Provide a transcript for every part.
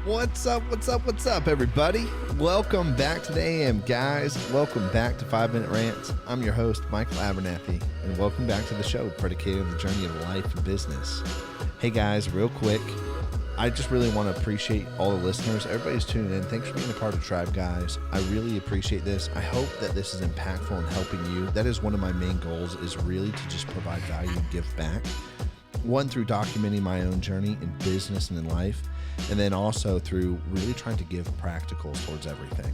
What's up? What's up, everybody? Welcome back to the AM, guys. Welcome back to 5 Minute Rants. I'm your host, Michael Abernathy, and welcome back to the show predicated on the journey of life and business. Hey, guys, real quick, I just really want to appreciate all the listeners. Everybody's tuning in. Thanks for being a part of Tribe, guys. I really appreciate this. I hope that this is impactful in helping you. That is one of my main goals, is really to just provide value and give back. One, through documenting my own journey in business and in life, and then also through really trying to give practicals towards everything.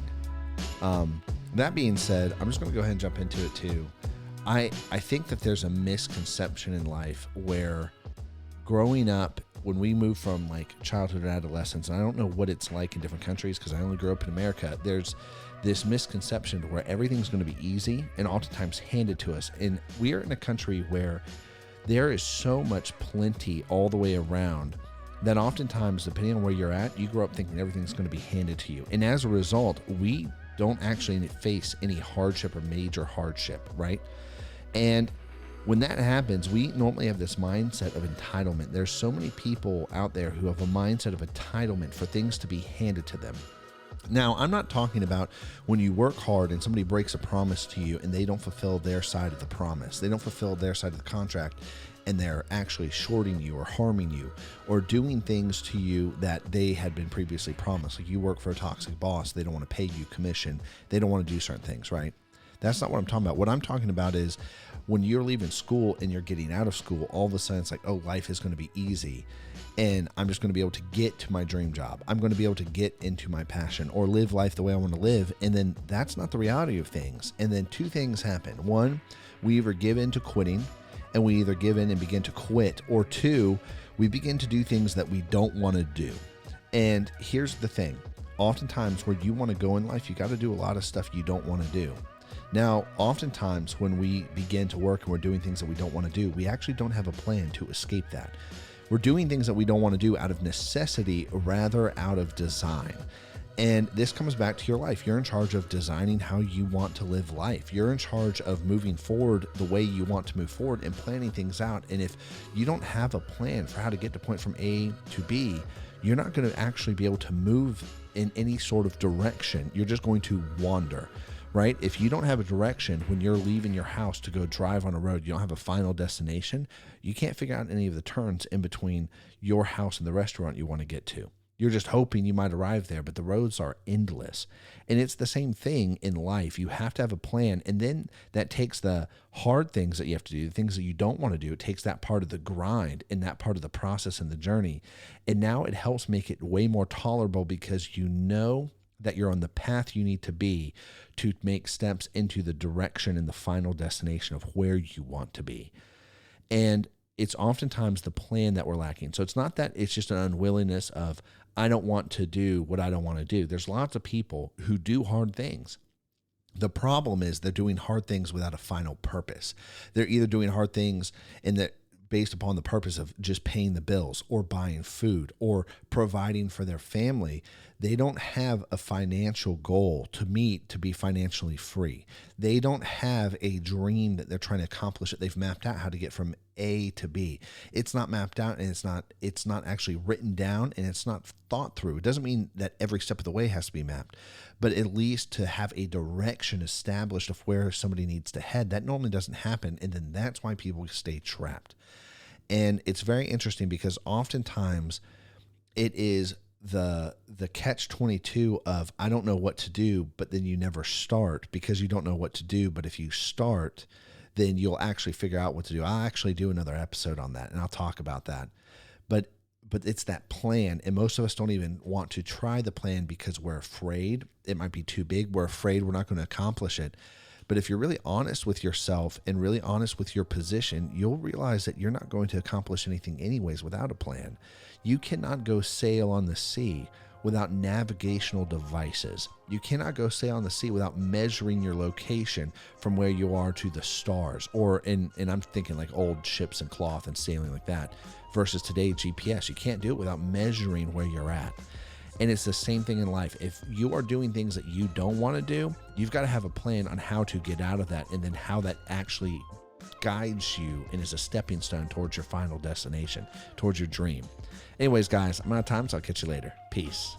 That being said, I'm just going to go ahead and jump into it too. I think that there's a misconception in life where growing up, when we move from like childhood to adolescence, and I don't know what it's like in different countries because I only grew up in America, there's this misconception where everything's going to be easy and oftentimes handed to us. And we are in a country where there is so much plenty all the way around that oftentimes, depending on where you're at, you grow up thinking everything's going to be handed to you. And as a result, we don't actually face any hardship or major hardship, right? And when that happens, we normally have this mindset of entitlement. There's so many people out there who have a mindset of entitlement for things to be handed to them. Now, I'm not talking about when you work hard and somebody breaks a promise to you and they don't fulfill their side of the promise. They don't fulfill their side of the contract and they're actually shorting you or harming you or doing things to you that they had been previously promised. Like you work for a toxic boss, they don't want to pay you commission. They don't want to do certain things, right? That's not what I'm talking about. What I'm talking about is when you're leaving school and you're getting out of school, all of a sudden it's like, oh, life is going to be easy and I'm just going to be able to get to my dream job. I'm going to be able to get into my passion or live life the way I want to live. And then that's not the reality of things. And then two things happen. One, we either give in to quitting and we either give in and begin to quit, or two, we begin to do things that we don't want to do. And here's the thing. Oftentimes where you want to go in life, you got to do a lot of stuff you don't want to do. Now, oftentimes when we begin to work and we're doing things that we don't want to do, we actually don't have a plan to escape that. We're doing things that we don't want to do out of necessity rather out of design. And this comes back to your life. You're in charge of designing how you want to live life. You're in charge of moving forward the way you want to move forward and planning things out. And if you don't have a plan for how to get to point from A to B, you're not going to actually be able to move in any sort of direction. You're just going to wander. Right? If you don't have a direction when you're leaving your house to go drive on a road, you don't have a final destination, you can't figure out any of the turns in between your house and the restaurant you want to get to. You're just hoping you might arrive there, but the roads are endless. And it's the same thing in life. You have to have a plan. And then that takes the hard things that you have to do, the things that you don't want to do. It takes that part of the grind and that part of the process and the journey. And now it helps make it way more tolerable because you know that you're on the path you need to be to make steps into the direction and the final destination of where you want to be. And it's oftentimes the plan that we're lacking. So it's not that it's just an unwillingness of, I don't want to do what I don't want to do. There's lots of people who do hard things. The problem is they're doing hard things without a final purpose. They're either doing hard things in that based upon the purpose of just paying the bills or buying food or providing for their family. They don't have a financial goal to meet to be financially free. They don't have a dream that they're trying to accomplish that they've mapped out how to get from A to B. It's not mapped out and it's not actually written down and it's not thought through. It doesn't mean that every step of the way has to be mapped, but at least to have a direction established of where somebody needs to head. That normally doesn't happen. And then that's why people stay trapped. And it's very interesting because oftentimes it is the catch-22 of I don't know what to do, but then you never start because you don't know what to do. But if you start, then you'll actually figure out what to do. I'll actually do another episode on that and I'll talk about that. But it's that plan. And most of us don't even want to try the plan because we're afraid it might be too big. We're afraid we're not going to accomplish it. But if you're really honest with yourself and really honest with your position, you'll realize that you're not going to accomplish anything anyways without a plan. You cannot go sail on the sea without navigational devices. You cannot go sail on the sea without measuring your location from where you are to the stars. And I'm thinking like old ships and cloth and sailing like that versus today GPS. You can't do it without measuring where you're at. And it's the same thing in life. If you are doing things that you don't want to do, you've got to have a plan on how to get out of that and then how that actually guides you and is a stepping stone towards your final destination, towards your dream. Anyways, guys, I'm out of time, so I'll catch you later. Peace.